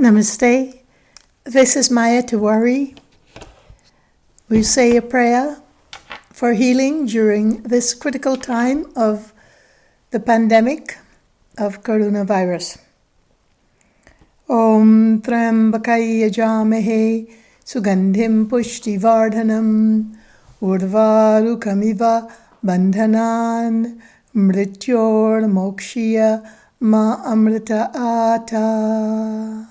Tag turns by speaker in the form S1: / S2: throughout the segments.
S1: Namaste. This is Maya Tiwari. We say a prayer for healing during this critical time of the pandemic of coronavirus. Om Trambakaya Jamahe Sugandhim Pushti Vardhanam Urvarukamiva Bandhanan Mrityor Mokshya Ma Amrita Ata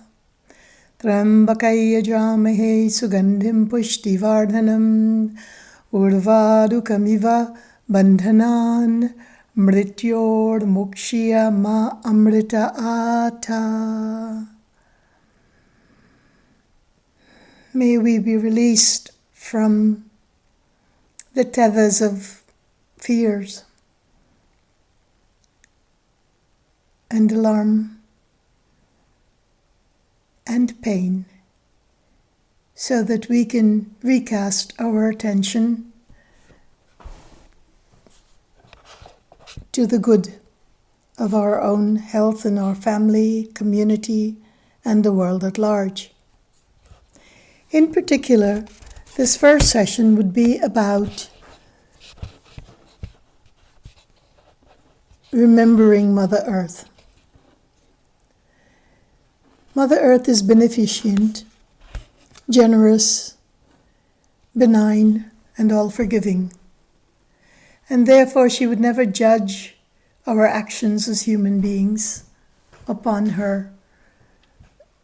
S1: Trambakaya Jamahe Sugandhim Pushti Vardhanam Urvarukamiva Bandhanan Mrityor Mokshya Ma Amrita Ata. May we be released from the tethers of fears and alarm and pain, so that we can recast our attention to the good of our own health and our family, community, and the world at large. In particular, this first session would be about remembering Mother Earth. Mother Earth is beneficent, generous, benign, and all-forgiving. And therefore she would never judge our actions as human beings upon her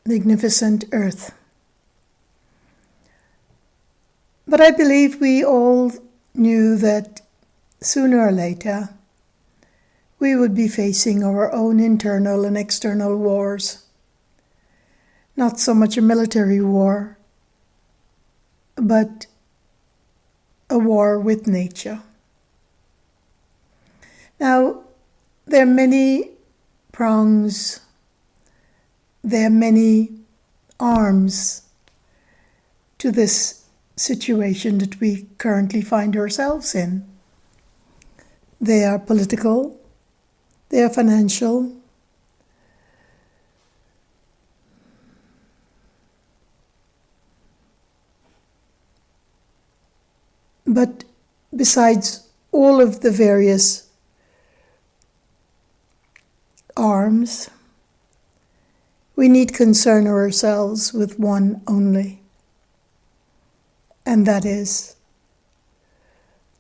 S1: magnificent earth. But I believe we all knew that sooner or later we would be facing our own internal and external wars. Not so much a military war, but a war with nature. Now, there are many prongs, there are many arms to this situation that we currently find ourselves in. They are political, they are financial, but besides all of the various arms, we need concern ourselves with one only. And that is,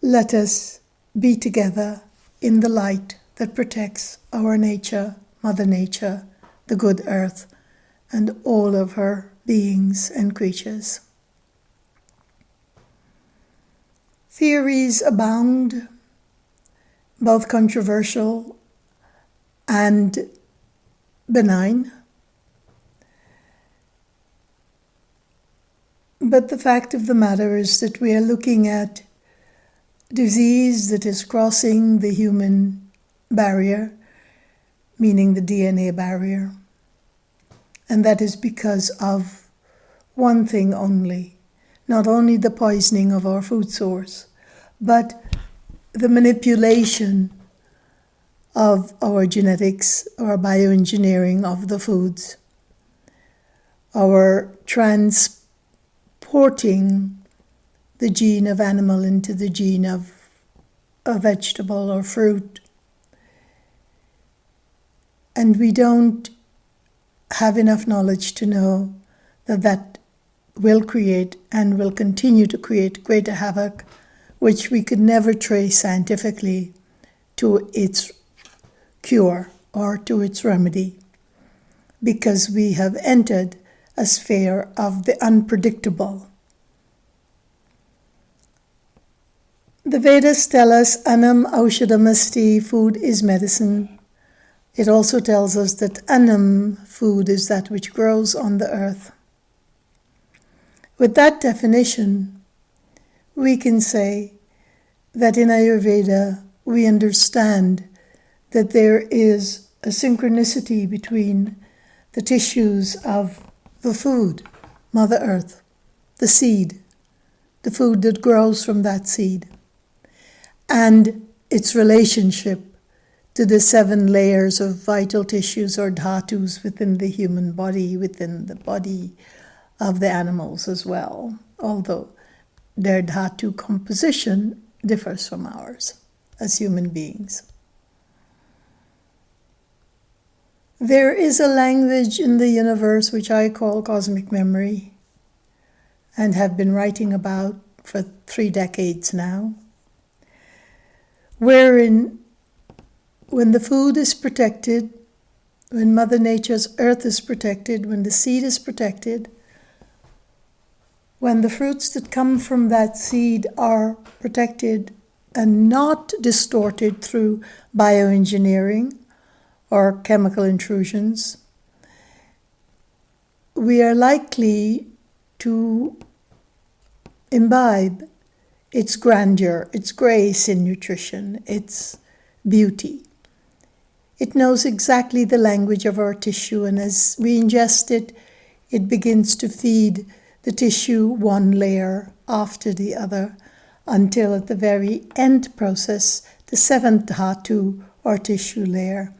S1: let us be together in the light that protects our nature, Mother Nature, the good earth, and all of her beings and creatures. Theories abound, both controversial and benign. But the fact of the matter is that we are looking at disease that is crossing the human barrier, meaning the DNA barrier. And that is because of one thing only, not only the poisoning of our food source, but the manipulation of our genetics, our bioengineering of the foods, our transporting the gene of animal into the gene of a vegetable or fruit. And we don't have enough knowledge to know that that will create and will continue to create greater havoc, which we could never trace scientifically to its cure or to its remedy, because we have entered a sphere of the unpredictable. The Vedas tell us Annam Aushadam Asti, food is medicine. It also tells us that Annam, food, is that which grows on the earth. With that definition, we can say that in Ayurveda we understand that there is a synchronicity between the tissues of the food, Mother Earth, the seed, the food that grows from that seed, and its relationship to the 7 layers of vital tissues or dhatus within the human body, within the body of the animals as well, although their dhatu composition differs from ours as human beings. There is a language in the universe which I call cosmic memory and have been writing about for 3 decades now, wherein when the food is protected, when Mother Nature's earth is protected, when the seed is protected, when the fruits that come from that seed are protected and not distorted through bioengineering or chemical intrusions, we are likely to imbibe its grandeur, its grace in nutrition, its beauty. It knows exactly the language of our tissue, and as we ingest it, it begins to feed the tissue one layer after the other, until at the very end process, the 7th dhatu or tissue layer,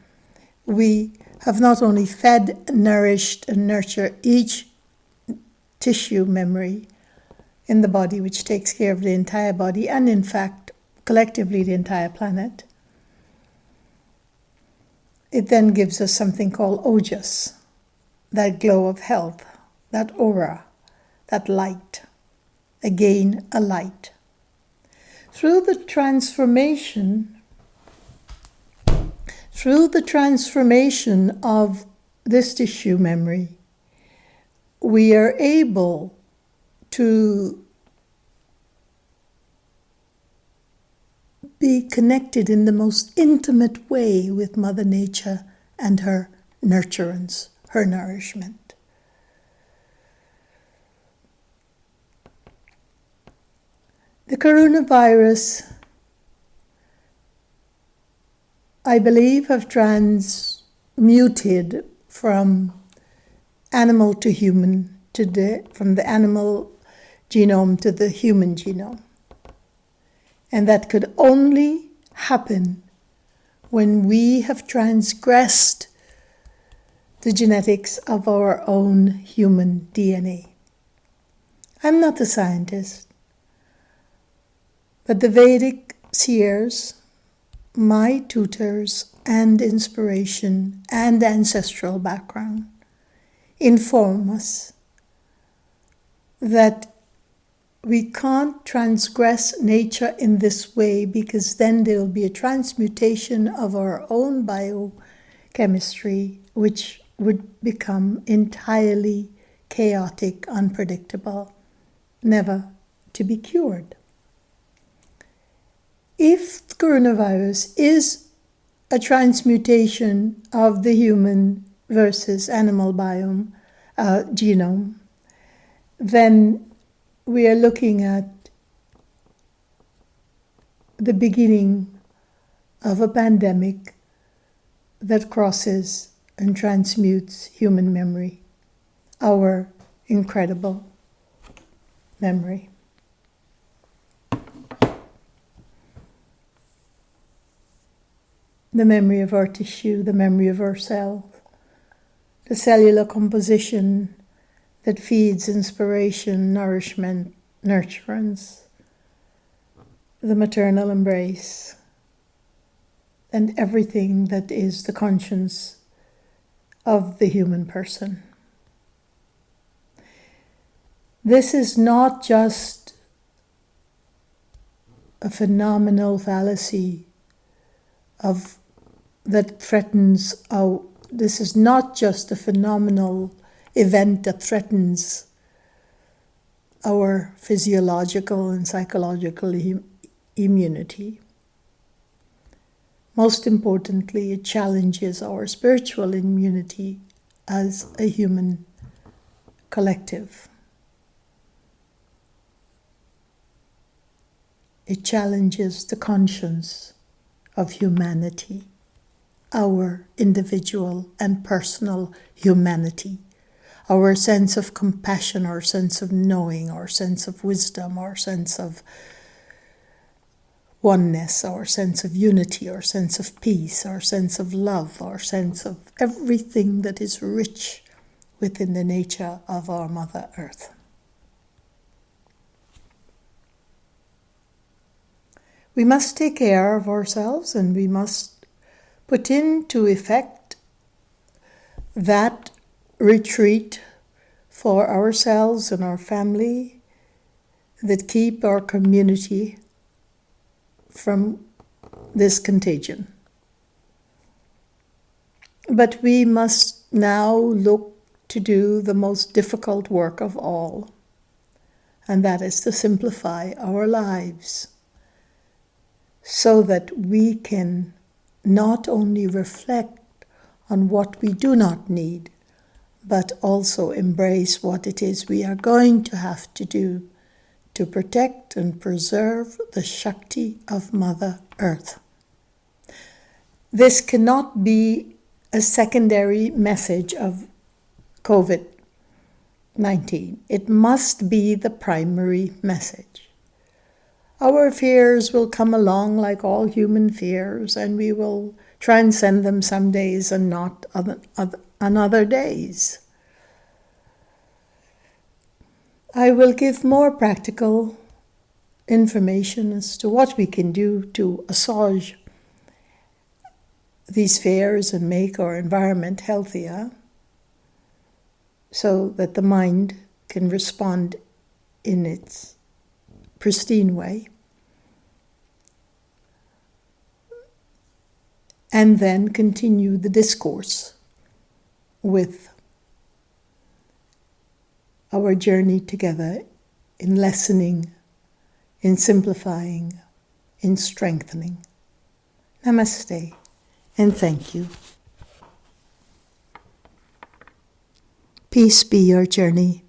S1: we have not only fed, nourished, and nurtured each tissue memory in the body, which takes care of the entire body, and in fact, collectively the entire planet. It then gives us something called ojas, that glow of health, that aura, that light. Again, a light. Through the transformation of this tissue memory, we are able to be connected in the most intimate way with Mother Nature and her nurturance, her nourishment. The coronavirus, I believe, have transmuted from animal to human, from the animal genome to the human genome. And that could only happen when we have transgressed the genetics of our own human DNA. I'm not a scientist, but the Vedic seers, my tutors and inspiration and ancestral background, inform us that we can't transgress nature in this way, because then there will be a transmutation of our own biochemistry, which would become entirely chaotic, unpredictable, never to be cured. If the coronavirus is a transmutation of the human versus animal genome, then we are looking at the beginning of a pandemic that crosses and transmutes human memory, our incredible memory. The memory of our tissue, the memory of our cells, the cellular composition that feeds inspiration, nourishment, nurturance, the maternal embrace, and everything that is the conscience of the human person. This is not just a phenomenal fallacy that threatens our. This is not just a phenomenal event that threatens our physiological and psychological immunity. Most importantly, it challenges our spiritual immunity as a human collective. It challenges the conscience of humanity, our individual and personal humanity, our sense of compassion, our sense of knowing, our sense of wisdom, our sense of oneness, our sense of unity, our sense of peace, our sense of love, our sense of everything that is rich within the nature of our Mother Earth. We must take care of ourselves, and we must put into effect that retreat for ourselves and our family that keep our community from this contagion. But we must now look to do the most difficult work of all, and that is to simplify our lives so that we can not only reflect on what we do not need, but also embrace what it is we are going to have to do to protect and preserve the Shakti of Mother Earth. This cannot be a secondary message of COVID-19. It must be the primary message. Our fears will come along like all human fears, and we will transcend them some days and not on other days. I will give more practical information as to what we can do to assuage these fears and make our environment healthier so that the mind can respond in its pristine way. And then continue the discourse with our journey together in lessening, in simplifying, in strengthening. Namaste, and thank you. Peace be your journey.